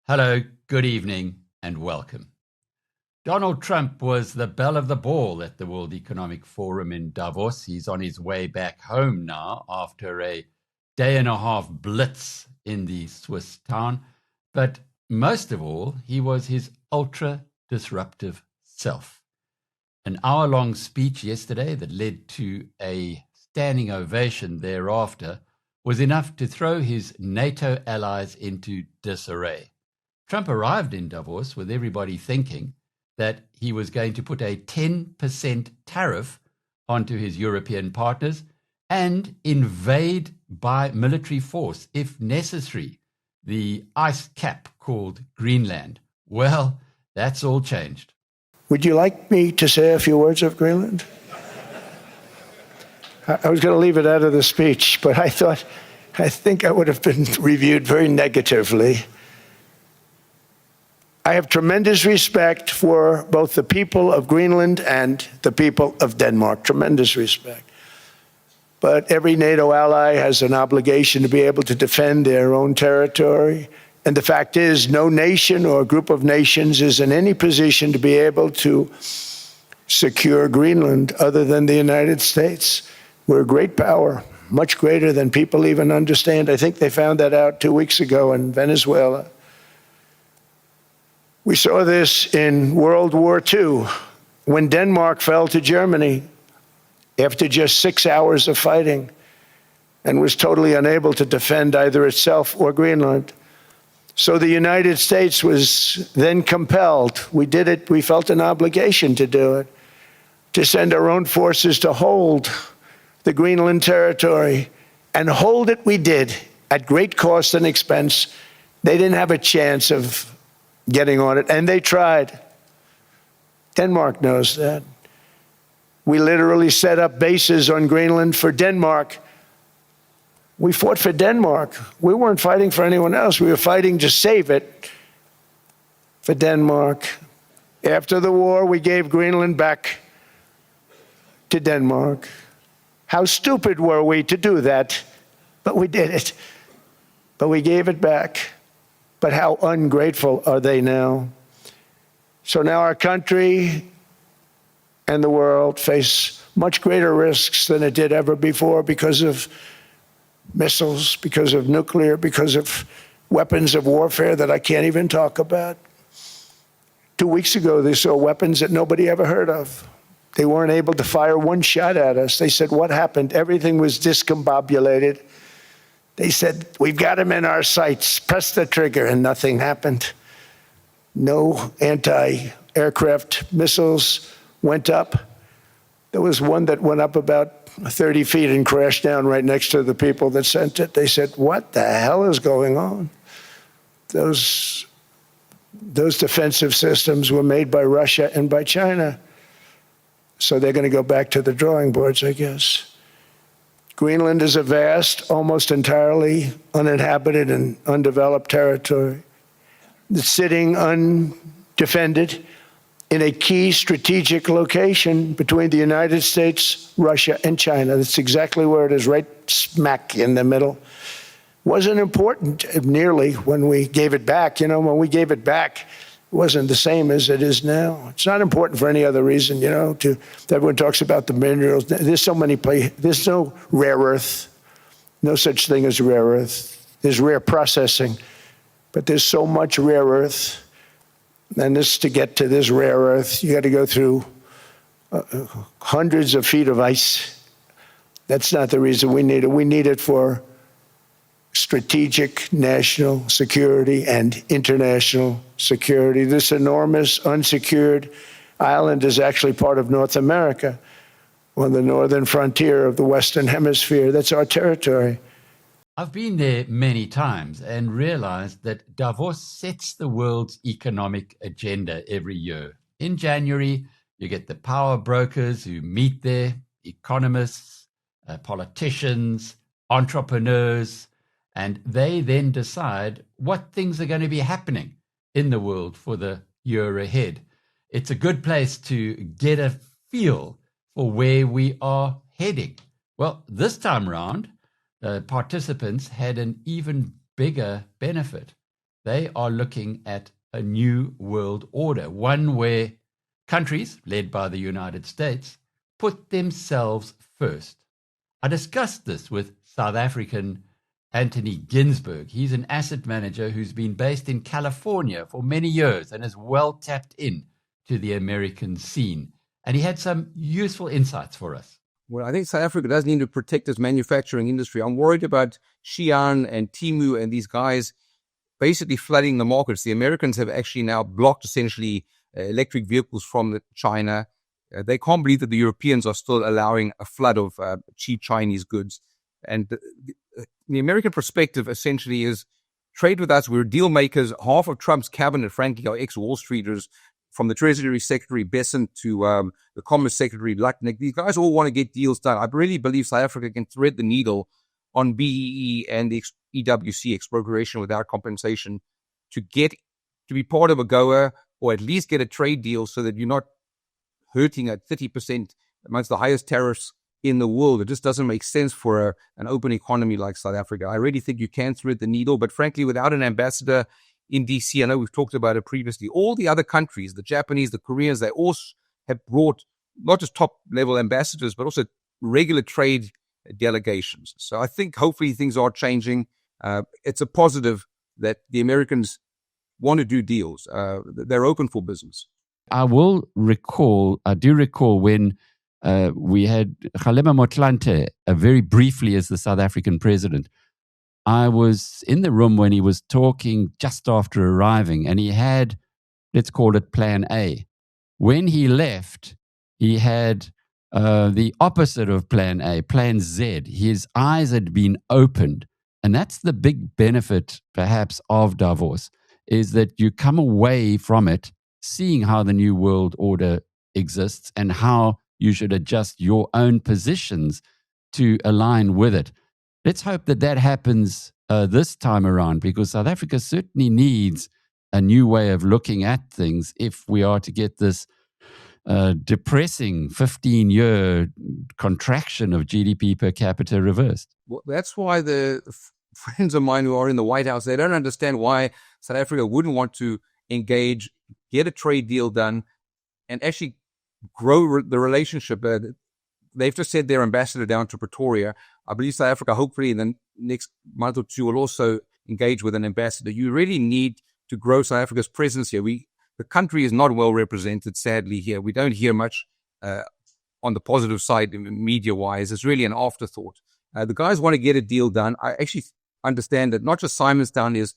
Hello, good evening, and welcome. Donald Trump was the belle of the ball at the World Economic Forum in Davos. He's on his way back home now after a day-and-a-half blitz in the Swiss town. But most of all, he was his ultra-disruptive self. An hour-long speech yesterday that led to a standing ovation thereafter was enough to throw his NATO allies into disarray. Trump arrived in Davos with everybody thinking that he was going to put a 10% tariff onto his European partners and invade by military force, if necessary, the ice cap called Greenland. Well, that's all changed. Would you like me to say a few words of Greenland? I was going to leave it out of the speech, but I think I would have been reviewed very negatively. I have tremendous respect for both the people of Greenland and the people of Denmark, tremendous respect. But every NATO ally has an obligation to be able to defend their own territory. And the fact is, no nation or group of nations is in any position to be able to secure Greenland other than the United States. We're a great power, much greater than people even understand. I think they found that out 2 weeks ago in Venezuela. We saw this in World War II, when Denmark fell to Germany after just 6 hours of fighting and was totally unable to defend either itself or Greenland. So the United States was then compelled, we did it, we felt an obligation to do it, to send our own forces to hold the Greenland territory. And hold it we did, at great cost and expense. They didn't have a chance of getting on it, and they tried. Denmark knows that. We literally set up bases on Greenland for Denmark. We fought for Denmark. We weren't fighting for anyone else. We were fighting to save it for Denmark. After the war, we gave Greenland back to Denmark. How stupid were we to do that? But we did it. But we gave it back. But how ungrateful are they now? So now our country and the world face much greater risks than it did ever before because of missiles, because of nuclear, because of weapons of warfare that I can't even talk about. 2 weeks ago, they saw weapons that nobody ever heard of. They weren't able to fire one shot at us. They said, what happened? Everything was discombobulated. They said, we've got them in our sights. Press the trigger, and nothing happened. No anti-aircraft missiles went up. There was one that went up about 30 feet and crashed down right next to the people that sent it. They said, what the hell is going on? Those defensive systems were made by Russia and by China. So they're going to go back to the drawing boards, I guess. Greenland is a vast, almost entirely uninhabited and undeveloped territory that's sitting undefended in a key strategic location between the United States, Russia, and China. That's exactly where it is, right smack in the middle. Wasn't important nearly when we gave it back. You know, when we gave it back, it wasn't the same as it is now. It's not important for any other reason, you know, everyone talks about the minerals. There's so many places. There's no rare earth, no such thing as rare earth. There's rare processing, but there's so much rare earth. And to get to this rare earth, you got to go through hundreds of feet of ice. That's not the reason we need it. We need it for strategic national security and international security. This enormous unsecured island is actually part of North America, on the northern frontier of the Western Hemisphere. That's our territory. I've been there many times and realized that Davos sets the world's economic agenda every year. In January, you get the power brokers who meet there, economists, politicians, entrepreneurs, and they then decide what things are going to be happening in the world for the year ahead. It's a good place to get a feel for where we are heading. Well, this time round, participants had an even bigger benefit. they are looking at a new world order, one where countries, led by the United States, put themselves first. I discussed this with South African Anthony Ginsberg. He's an asset manager who's been based in California for many years and is well tapped in to the American scene. And he had some useful insights for us. Well, I think South Africa does need to protect its manufacturing industry. I'm worried about Xi'an and Temu and these guys basically flooding the markets. The Americans have actually now blocked essentially electric vehicles from China. They can't believe that the Europeans are still allowing a flood of cheap Chinese goods. And the American perspective essentially is trade with us. We're deal makers. Half of Trump's cabinet, frankly, are ex-Wall Streeters, from the Treasury Secretary Besant to the Commerce Secretary Lutnick. These guys all want to get deals done. I really believe South Africa can thread the needle on BEE and the EWC, expropriation without compensation, to be part of a GOA, or at least get a trade deal so that you're not hurting at 30% amongst the highest tariffs in the world. It just doesn't make sense for an open economy like South Africa. I really think you can thread the needle, but frankly, without an ambassador in DC, I know we've talked about it previously, all the other countries, the Japanese, the Koreans, they all have brought not just top-level ambassadors, but also regular trade delegations. So I think hopefully things are changing. It's a positive that the Americans want to do deals. They're open for business. I do recall when we had Kgalema Motlanthe very briefly as the South African president. I was in the room when he was talking just after arriving, and he had, let's call it Plan A. When he left, he had the opposite of Plan A, Plan Z. His eyes had been opened. And that's the big benefit, perhaps, of Davos, is that you come away from it seeing how the new world order exists and how you should adjust your own positions to align with it. Let's hope that that happens this time around, because South Africa certainly needs a new way of looking at things if we are to get this depressing 15-year contraction of GDP per capita reversed. Well, that's why the friends of mine who are in the White House, they don't understand why South Africa wouldn't want to engage, get a trade deal done, and actually grow the relationship. They've just sent their ambassador down to Pretoria. I believe South Africa, hopefully in the next month or two, will also engage with an ambassador. You really need to grow South Africa's presence here. The country is not well represented, sadly, here. We don't hear much on the positive side, media-wise. It's really an afterthought. The guys want to get a deal done. I actually understand that not just Simonstown is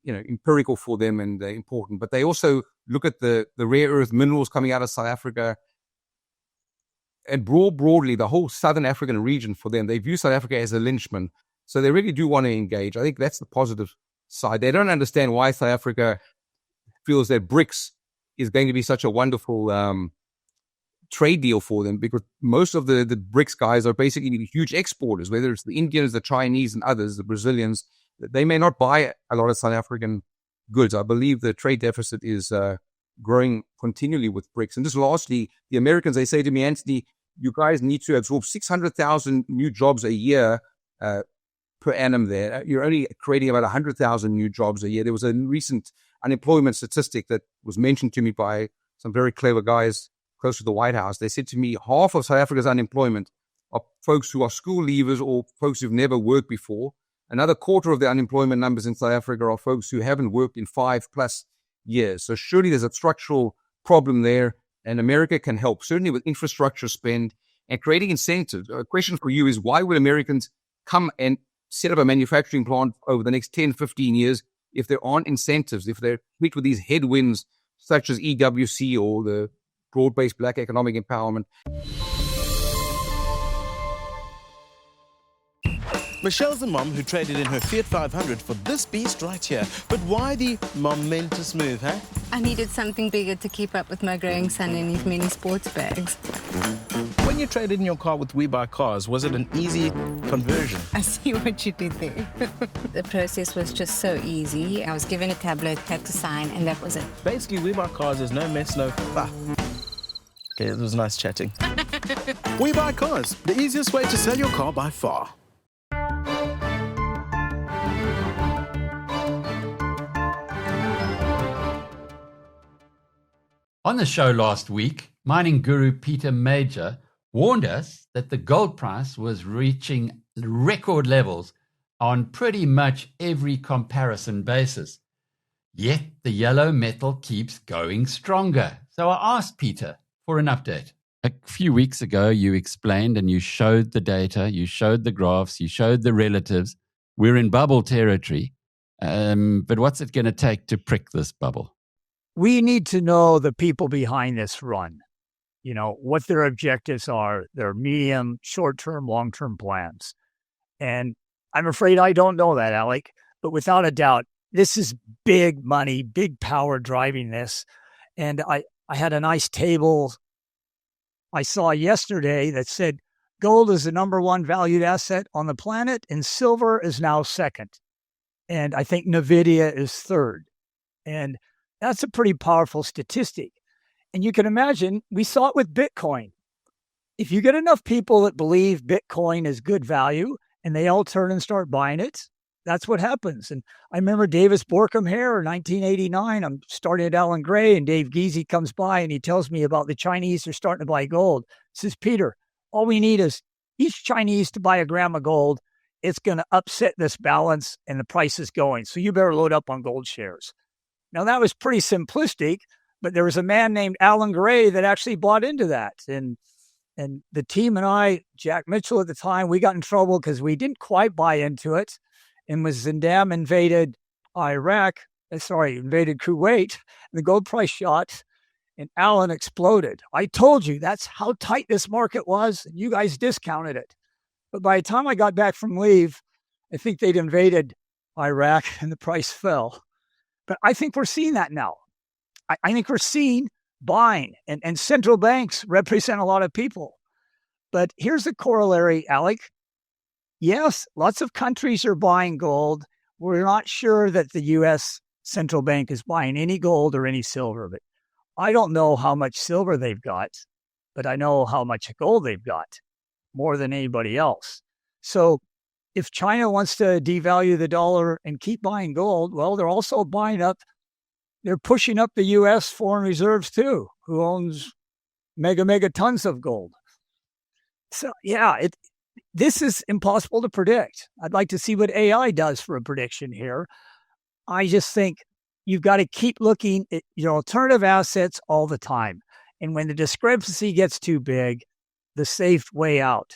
empirical for them and important, but they also look at the rare earth minerals coming out of South Africa, and broadly the whole Southern African region for them. They view South Africa as a linchpin, so they really do want to engage. I think that's the positive side. They don't understand why South Africa feels that BRICS is going to be such a wonderful trade deal for them, because most of the BRICS guys are basically huge exporters, whether it's the Indians, the Chinese, and others, the Brazilians. They may not buy a lot of South African goods. I believe the trade deficit is growing continually with BRICS. And just lastly, the Americans, they say to me, Anthony, you guys need to absorb 600,000 new jobs a year per annum there. You're only creating about 100,000 new jobs a year. There was a recent unemployment statistic that was mentioned to me by some very clever guys close to the White House. They said to me, half of South Africa's unemployment are folks who are school leavers or folks who've never worked before. Another quarter of the unemployment numbers in South Africa are folks who haven't worked in 5+ years. So surely there's a structural problem there, and America can help, certainly with infrastructure spend and creating incentives. A question for you is, why would Americans come and set up a manufacturing plant over the next 10, 15 years if there aren't incentives, if they're hit with these headwinds such as EWC or the broad-based black economic empowerment? Michelle's the mom who traded in her Fiat 500 for this beast right here. But why the momentous move, huh? I needed something bigger to keep up with my growing son and his many sports bags. When you traded in your car with We Buy Cars, was it an easy conversion? I see what you did there. The process was just so easy. I was given a tablet, had to sign, and that was it. Basically, We Buy Cars is no mess, no fuss. Okay, it was nice chatting. We Buy Cars, the easiest way to sell your car by far. On the show last week, mining guru Peter Major warned us that the gold price was reaching record levels on pretty much every comparison basis. Yet the yellow metal keeps going stronger. So I asked Peter for an update. A few weeks ago, you explained and you showed the data, you showed the graphs, you showed the relatives. We're in bubble territory. But what's it going to take to prick this bubble? We need to know the people behind this run, what their objectives are, their medium, short-term, long-term plans. And I'm afraid I don't know that, Alec, but without a doubt, this is big money, big power driving this. And I had a nice table I saw yesterday that said gold is the number one valued asset on the planet and silver is now second. And I think NVIDIA is third. And that's a pretty powerful statistic. And you can imagine, we saw it with Bitcoin. If you get enough people that believe Bitcoin is good value and they all turn and start buying it, that's what happens. And I remember Davis Borkham here in 1989. I'm starting at Alan Gray and Dave Giese comes by and he tells me about the Chinese are starting to buy gold. He says, Peter, all we need is each Chinese to buy a gram of gold. It's going to upset this balance and the price is going. So you better load up on gold shares. Now that was pretty simplistic, but there was a man named Alan Gray that actually bought into that. And the team and I, Jack Mitchell at the time, we got in trouble because we didn't quite buy into it. And when Saddam invaded Kuwait, the gold price shot and Alan exploded. I told you that's how tight this market was. And you guys discounted it. But by the time I got back from leave, I think they'd invaded Iraq and the price fell. But I think we're seeing that now. I think we're seeing buying and central banks represent a lot of people. But here's the corollary, Alec. Yes, lots of countries are buying gold. We're not sure that the U.S. central bank is buying any gold or any silver. But I don't know how much silver they've got, but I know how much gold they've got, more than anybody else. So if China wants to devalue the dollar and keep buying gold, well, they're also they're pushing up the U.S. foreign reserves too, who owns mega tons of gold. So yeah, this is impossible to predict. I'd like to see what AI does for a prediction here. I just think you've got to keep looking at your alternative assets all the time. And when the discrepancy gets too big, the safe way out.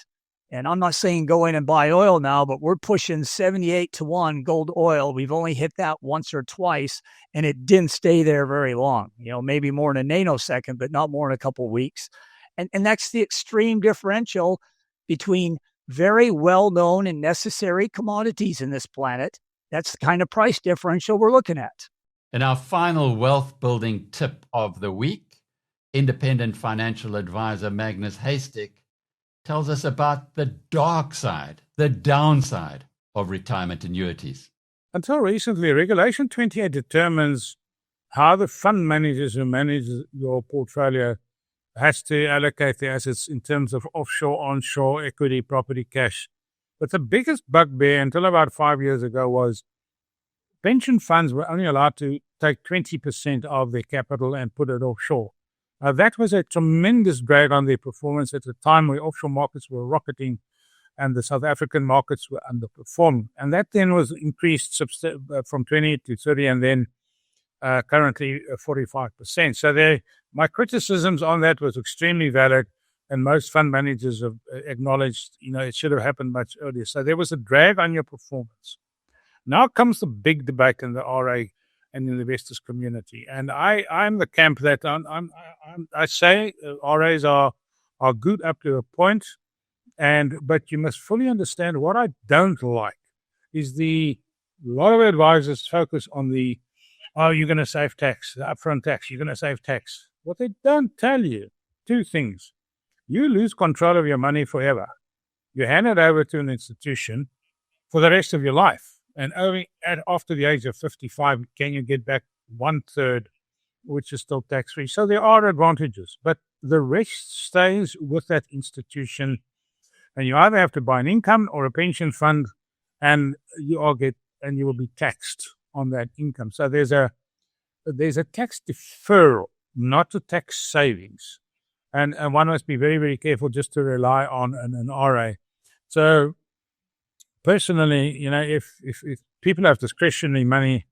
And I'm not saying go in and buy oil now, but we're pushing 78-1 gold oil. We've only hit that once or twice, and it didn't stay there very long. Maybe more in a nanosecond, but not more in a couple of weeks. And that's the extreme differential between very well-known and necessary commodities in this planet. That's the kind of price differential we're looking at. And our final wealth-building tip of the week, independent financial advisor Magnus Heystek tells us about the dark side, the downside of retirement annuities. Until recently, Regulation 28 determines how the fund managers who manage your portfolio has to allocate the assets in terms of offshore, onshore, equity, property, cash. But the biggest bugbear until about 5 years ago was pension funds were only allowed to take 20% of their capital and put it offshore. That was a tremendous drag on their performance at a time where offshore markets were rocketing and the South African markets were underperforming. And that then was increased from 20 to 30 and then currently 45%. So my criticisms on that was extremely valid, and most fund managers have acknowledged, it should have happened much earlier. So there was a drag on your performance. Now comes the big debate in the RA and in the investors community. And I'm the camp that I say RAs are good up to a point, but you must fully understand what I don't like is a lot of advisors focus on you're going to save tax, the upfront tax, you're going to save tax. What they don't tell you, two things. You lose control of your money forever. You hand it over to an institution for the rest of your life. And only after the age of 55 can you get back 1/3, which is still tax-free. So there are advantages, but the rest stays with that institution. And you either have to buy an income or a pension fund, and you will be taxed on that income. So there's a tax deferral not to tax savings. And one must be very, very careful just to rely on an RA. So personally, if people have discretionary money,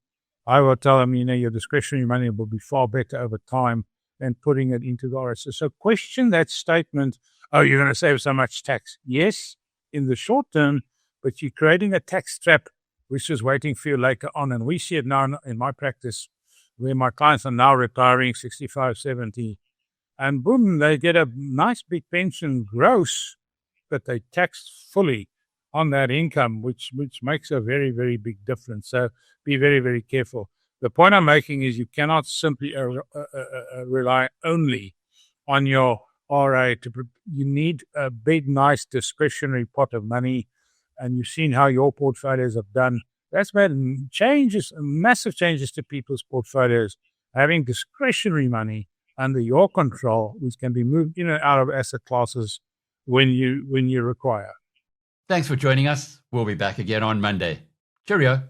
I will tell them, your discretionary money will be far better over time than putting it into the RA. So question that statement, oh, you're going to save so much tax. Yes, in the short term, but you're creating a tax trap which is waiting for you later on. And we see it now in my practice where my clients are now retiring 65, 70. And boom, they get a nice big pension gross, but they taxed fully on that income, which makes a very, very big difference. So be very, very careful. The point I'm making is you cannot simply rely only on your RA. You need a big, nice discretionary pot of money, and you've seen how your portfolios have done. That's made changes, massive changes to people's portfolios, having discretionary money under your control, which can be moved out of asset classes when you require. Thanks for joining us. We'll be back again on Monday. Cheerio.